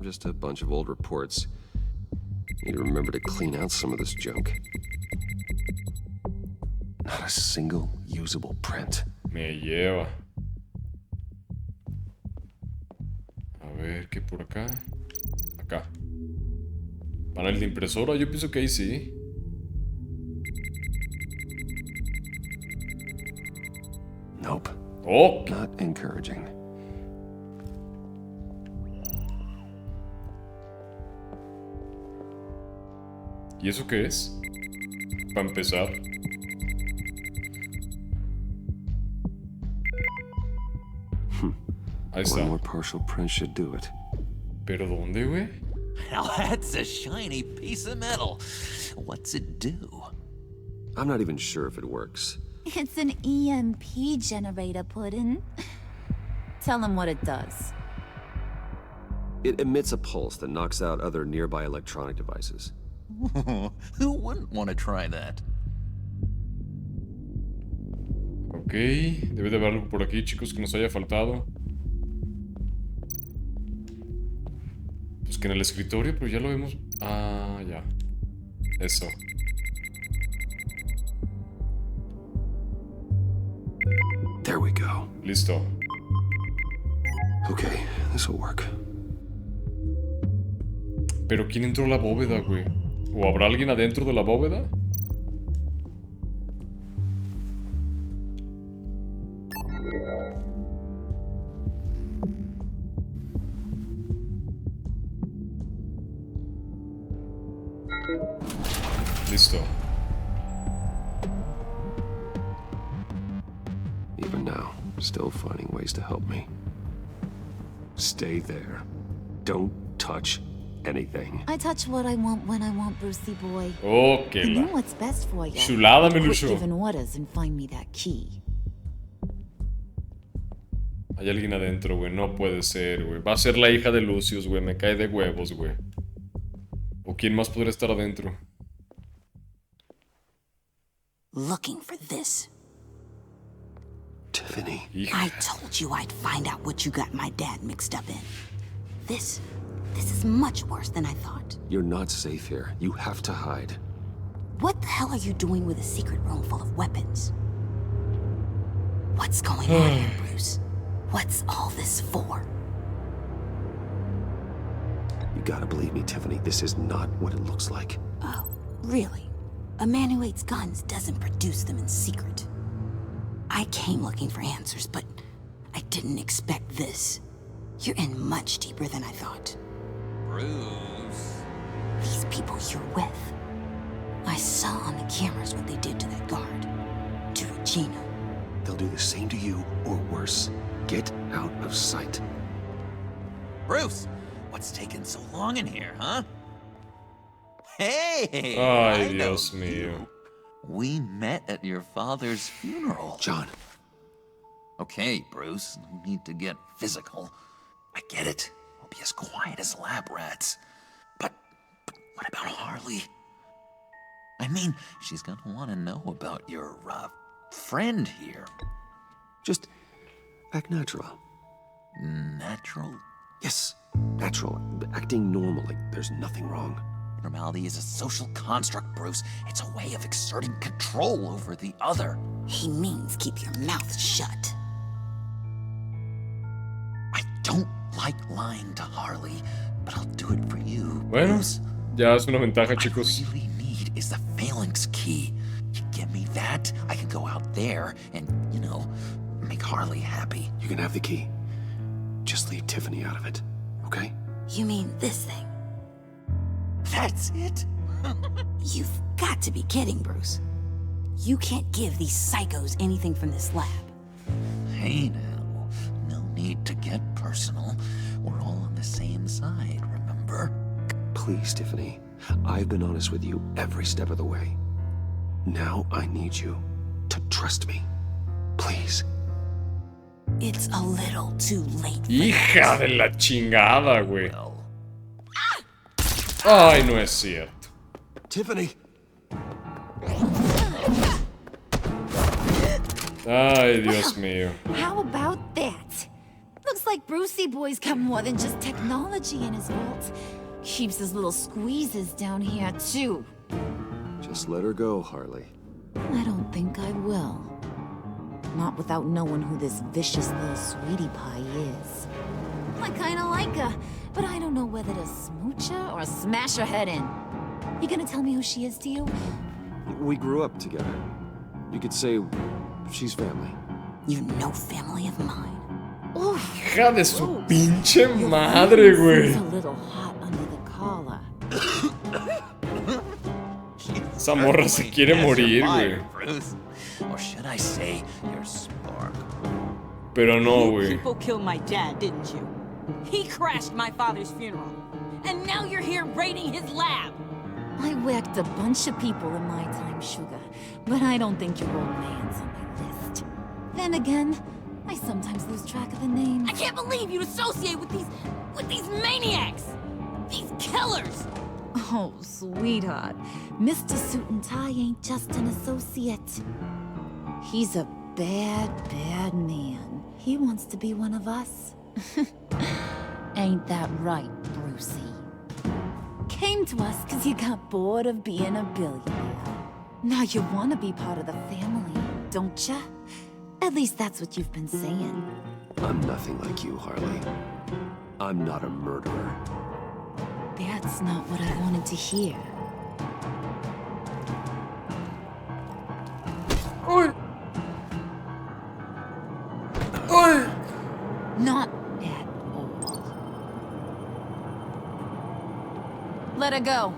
Just a bunch of old reports. Need to remember to clean out some of this junk. Not a single usable print. Me lleva. A ver, ¿qué por acá? Acá. Panel de impresora, yo pienso que ahí sí. Nope. Oh. Not encouraging. ¿Y eso qué es? Para empezar. Ahí está. One more partial print should do it. ¿Pero dónde, güey? Now that's a shiny piece of metal. What's it do? I'm not even sure if it works. It's an EMP generator, Puddin'. Tell him what it does. It emits a pulse that knocks out other nearby electronic devices. Who wouldn't want to try that? Ok, debe de haber algo por aquí, chicos, que nos haya faltado. Pues que en el escritorio, pero ya lo vemos. Ah, ya. Eso. There we go. Listo. Okay, this will work. Pero ¿quién entró a la bóveda, güey? ¿O habrá alguien adentro de la bóveda? Listo. Even now, still finding ways to help me. Stay there. Don't touch anything. I touch what I want when I want, Brucey boy. Okay. You know what's best for you. Chulada, Quit Melucho. giving orders and find me that key. Hay alguien adentro, güey. No puede ser, güey. Va a ser la hija de Lucius, güey. Me cae de huevos, güey. ¿O quién más podría estar adentro? Looking for this. Tiffany. I told you I'd find out what you got my dad mixed up in. This is much worse than I thought. You're not safe here. You have to hide. What the hell are you doing with a secret room full of weapons? What's going on here, Bruce? What's all this for? You gotta believe me, Tiffany. This is not what it looks like. Oh, really? A man who hates guns doesn't produce them in secret. I came looking for answers, but I didn't expect this. You're in much deeper than I thought. Bruce. These people you're with. I saw on the cameras what they did to that guard. To Regina. They'll do the same to you, or worse. Get out of sight. Bruce, what's taking so long in here, huh? Hey! Ay, I know Dios mío. you. We met at your father's funeral. John. Okay, Bruce, no need to get physical. I get it. We'll be as quiet as lab rats. But what about Harley? I mean, she's gonna want to know about your, friend here. Just act natural. Natural? Yes, natural. Acting normal, like there's nothing wrong. Normality is a social construct, Bruce. It's a way of exerting control over the other. He means keep your mouth shut. I don't like lying to Harley, but I'll do it for you, Bueno, Bruce. ya es una ventaja, chicos. What I really need is the phalanx key. You give me that, I can go out there and, make Harley happy. You can have the key. Just leave Tiffany out of it, okay? You mean this thing? That's it? You've got to be kidding, Bruce. You can't give these psychos anything from this lab. Hey now, no need to get personal. We're all on the same side, remember? Please, Tiffany. I've been honest with you every step of the way. Now I need you to trust me. Please. It's a little too late. Hija de la chingada, güey. Ay, no es cierto. Tiffany. Ay, Dios mío. How about that? Looks like Brucey Boy's got more than just technology in his vault. Keeps his little squeezes down here, too. Just let her go, Harley. I don't think I will. Not without knowing who this vicious little sweetie pie is. I kinda like her, but I don't know whether to smooch her or smash her head in. You gonna tell me who she is to you? We grew up together. You could say she's family. You're no family of mine. Hija de su pinche madre, güey. A little hot under the collar. Esa morra se quiere morir, güey. Or should I say, your spark? Pero no, güey. People killed my dad, didn't you? He crashed my father's funeral. And now you're here raiding his lab. I whacked a bunch of people in my time, Sugar. But I don't think your old man's on my list. Then again, I sometimes lose track of the names. I can't believe you'd associate with these maniacs! These killers! Oh, sweetheart. Mr. Suit and Tie ain't just an associate. He's a bad, bad man. He wants to be one of us. Ain't that right, Brucey? Came to us because you got bored of being a billionaire. Now you want to be part of the family, don't ya? At least that's what you've been saying. I'm nothing like you, Harley. I'm not a murderer. That's not what I wanted to hear. Oi! Oi! Not at all. Let her go.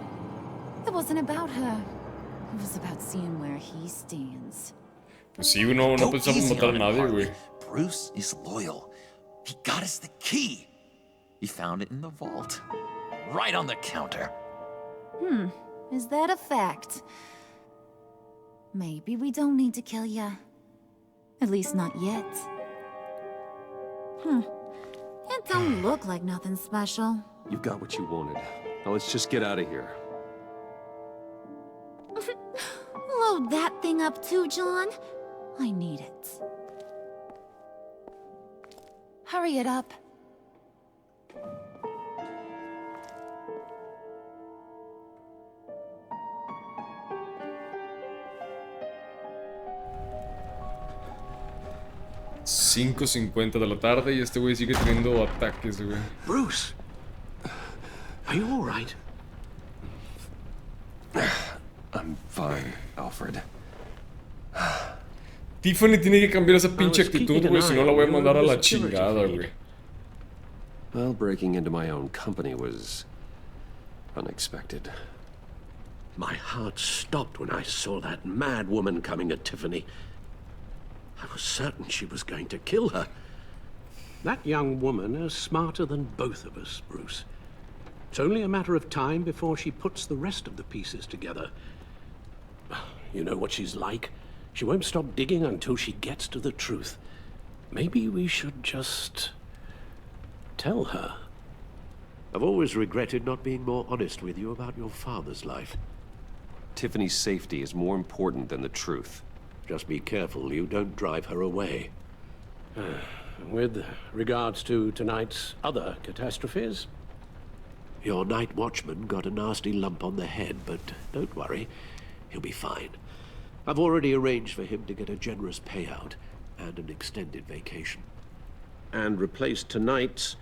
It wasn't about her. It was about seeing where he stands. Pues sí, no pensamos matar a nadie, güey. Bruce is loyal. He got us the key. He found it in the vault. Right on the counter. Is that a fact? Maybe we don't need to kill ya. At least not yet. It don't look like nothing special. You've got what you wanted. Now let's just get out of here. Load that thing up too, John. I need it. Hurry it up. $5:50 de la tarde y este güey sigue teniendo ataques, güey. Bruce, are you all right? I'm fine, Alfred. Tiffany tiene que cambiar esa pinche actitud, güey, si no la voy a mandar a la chingada, güey. Well, breaking into my own company was unexpected. My heart stopped when I saw that mad woman coming at Tiffany. I was certain she was going to kill her. That young woman is smarter than both of us, Bruce. It's only a matter of time before she puts the rest of the pieces together. You know what she's like. She won't stop digging until she gets to the truth. Maybe we should just tell her. I've always regretted not being more honest with you about your father's life. Tiffany's safety is more important than the truth. Just be careful you don't drive her away. With regards to tonight's other catastrophes, your night watchman got a nasty lump on the head, but don't worry, he'll be fine. I've already arranged for him to get a generous payout and an extended vacation. And replaced tonight's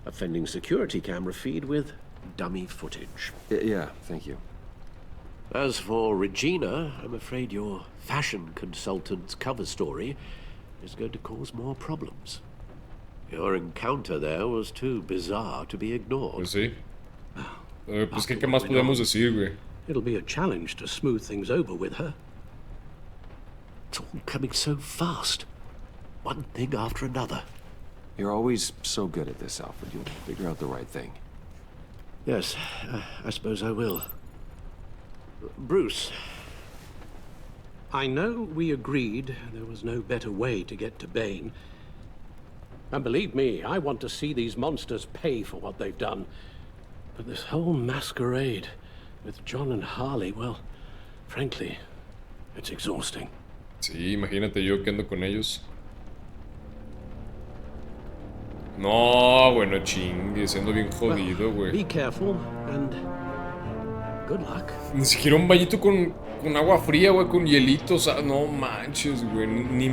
offending security camera feed with dummy footage. Yeah, thank you. As for Regina, I'm afraid your fashion consultant's cover story is going to cause more problems. Your encounter there was too bizarre to be ignored. Pues sí. Pues ¿qué más podemos decir, güey? It'll be a challenge to smooth things over with her. It's all coming so fast. One thing after another. You're always so good at this, Alfred. You'll figure out the right thing. Yes, I suppose I will. Bruce, I know we agreed there was no better way to get to Bane. And believe me, I want to see these monsters pay for what they've done. But this whole masquerade with John and Harley, well, frankly, it's exhausting. Sí, imagínate yo que ando con ellos. No, bueno, chingue, siendo bien jodido, güey. Be careful and good luck. Ni siquiera un bañito con agua fría, güey, con hielito, o sea, no manches, güey. Ni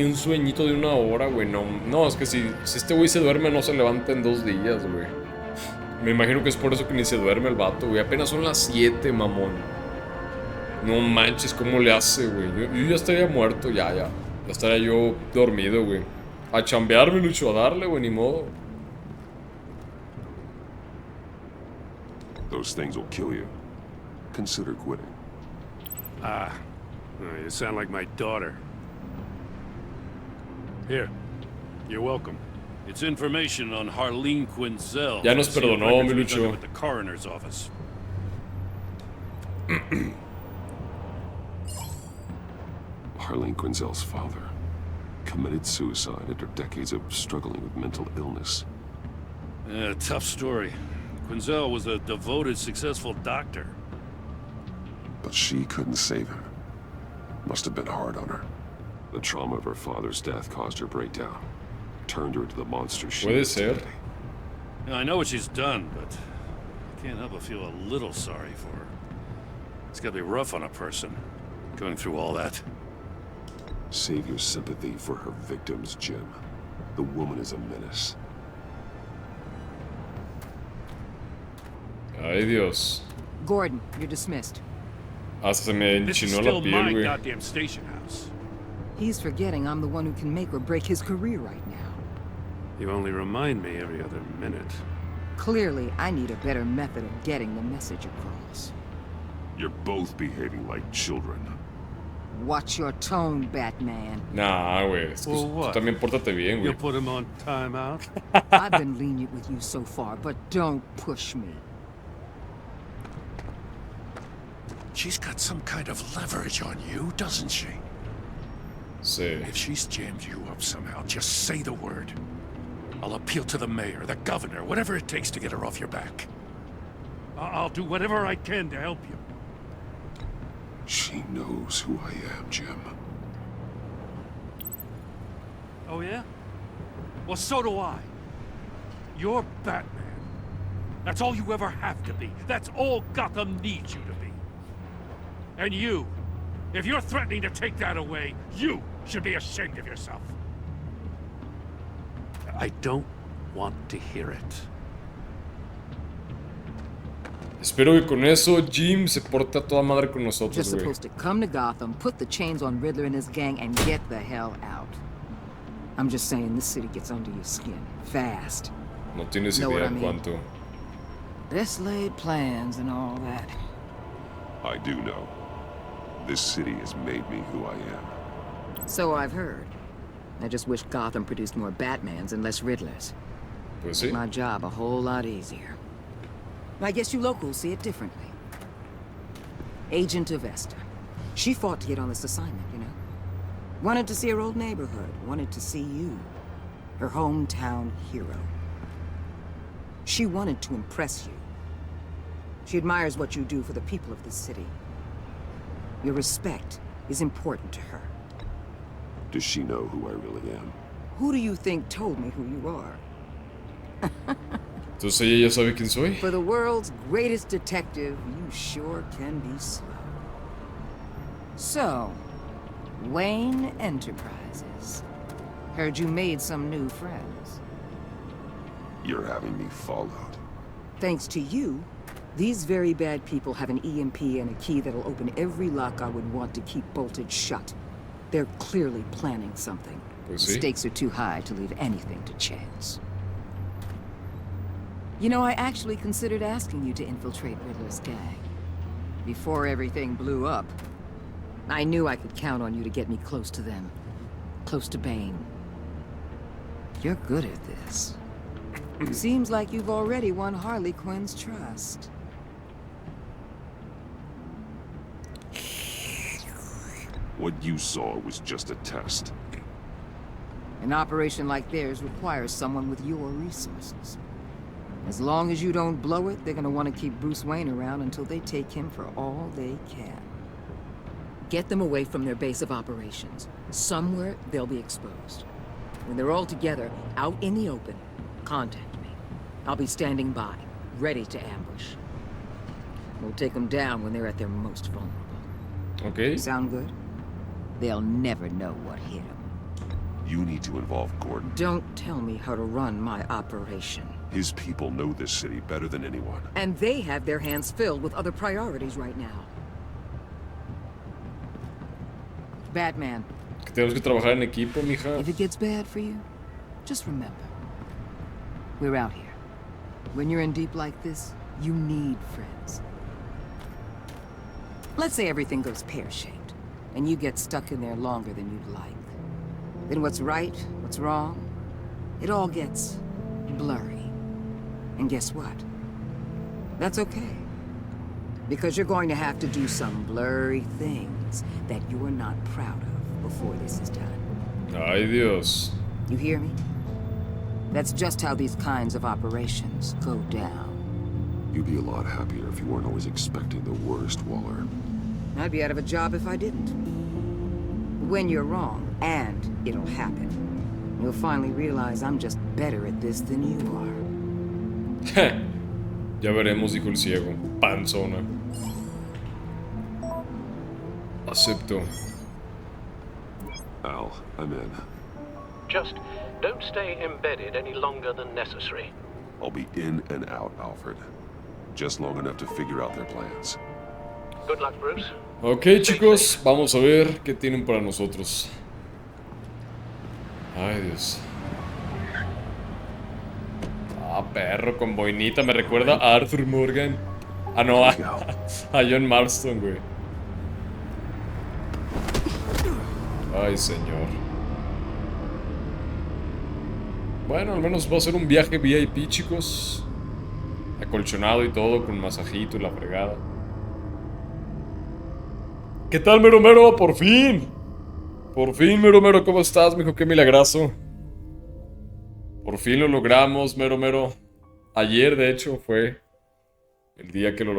un sueñito de 1 hora, güey. No, es que si este güey se duerme, no se levanta en 2 días, güey. Me imagino que es por eso que ni se duerme el vato, güey. Apenas son las 7, mamón. No manches, ¿cómo le hace, güey? Yo ya estaría muerto, ya estaría yo dormido, güey. A chambearme, Lucho, a darle, güey, ni modo. Those things will kill you. Consider quitting. You sound like my daughter. Here, you're welcome. It's information on Harleen Quinzel. Ya nos perdonó, mi Lucho. With the coroner's office. Harleen Quinzel's father committed suicide after decades of struggling with mental illness. Yeah, tough story. Quinzel was a devoted, successful doctor. But she couldn't save him. Must have been hard on her. The trauma of her father's death caused her breakdown. Turned her into the monster she is today. Yeah, I know what she's done, but I can't help but feel a little sorry for her. It's gotta be rough on a person, going through all that. Save your sympathy for her victims, Jim. The woman is a menace. Ay, Dios. Gordon, you're dismissed. Hasta se me enchinó la piel, güey. Goddamn station house. He's forgetting I'm the one who can make or break his career right now. You only remind me every other minute. Clearly, I need a better method of getting the message across. You're both behaving like children. Watch your tone, Batman. Nah, güey. Es que tú también pórtate bien, güey. You'll put him on timeout? I've been lenient with you so far, but don't push me. She's got some kind of leverage on you, doesn't she? Sí. If she's jammed you up somehow, just say the word. I'll appeal to the mayor, the governor, whatever it takes to get her off your back. I'll do whatever I can to help you. She knows who I am, Jim. Oh, yeah? Well, so do I. You're Batman. That's all you ever have to be. That's all Gotham needs you to be. And you, if you're threatening to take that away, you should be ashamed of yourself. I don't want to hear it. Espero que con eso Jim se porte a toda madre con nosotros, Just güey. supposed to come to Gotham, put the chains on Riddler and his gang, and get the hell out. I'm just saying, this city gets under your skin. Fast. No tienes Know what idea I mean? cuánto. Best laid plans and all that. I do know. This city has made me who I am. So I've heard. I just wish Gotham produced more Batmans and less Riddlers. Pues Make sí. my job a whole lot easier. I guess you locals see it differently. Agent of Esther. She fought to get on this assignment, you know? Wanted to see her old neighborhood. Wanted to see you. Her hometown hero. She wanted to impress you. She admires what you do for the people of this city. Your respect is important to her. Does she know who I really am? Who do you think told me who you are? Entonces ella ya sabe quién soy. For the world's greatest detective, you sure can be slow. So, Wayne Enterprises. Heard you made some new friends. You're having me followed. Thanks to you, these very bad people have an EMP and a key that'll open every lock I would want to keep bolted shut. They're clearly planning something. Pues The sí. stakes are too high to leave anything to chance. You know, I actually considered asking you to infiltrate Riddler's gang. Before everything blew up, I knew I could count on you to get me close to them. Close to Bane. You're good at this. Seems like you've already won Harley Quinn's trust. What you saw was just a test. An operation like theirs requires someone with your resources. As long as you don't blow it, they're gonna want to keep Bruce Wayne around until they take him for all they can. Get them away from their base of operations. Somewhere they'll be exposed. When they're all together, out in the open, contact me. I'll be standing by, ready to ambush. We'll take them down when they're at their most vulnerable. Okay. Sound good? They'll never know what hit them. You need to involve Gordon. Don't tell me how to run my operation. His people know this city better than anyone. And they have their hands filled with other priorities right now. Batman. Que tenemos que trabajar en equipo, mija. If it gets bad for you, just remember. We're out here. When you're in deep like this, you need friends. Let's say everything goes pear-shaped, and you get stuck in there longer than you'd like. Then what's right, what's wrong, it all gets blurry. And guess what? That's okay. Because you're going to have to do some blurry things that you're not proud of before this is done. Ay, Dios. You hear me? That's just how these kinds of operations go down. You'd be a lot happier if you weren't always expecting the worst, Waller. I'd be out of a job if I didn't. When you're wrong, and it'll happen, you'll finally realize I'm just better at this than you are. Ya veremos, dijo el ciego. Panzona. Acepto. Al, I'm in. Just don't stay embedded any longer than necessary. I'll be in and out, Alfred. Just long enough to figure out their plans. Good luck, Bruce. Ok, chicos, vamos a ver qué tienen para nosotros. Ay, Dios. Ah, perro, con boinita. Me recuerda a Arthur Morgan. Ah, no, a John Marston, güey. Ay, señor. Bueno, al menos va a ser un viaje VIP, chicos. Acolchonado y todo, con masajito y la fregada. ¿Qué tal, Mero Mero? ¡Por fin! Por fin, Mero Mero, ¿cómo estás, mijo? Qué milagrazo. Por fin lo logramos, Mero Mero. Ayer, de hecho, fue el día que lo logramos.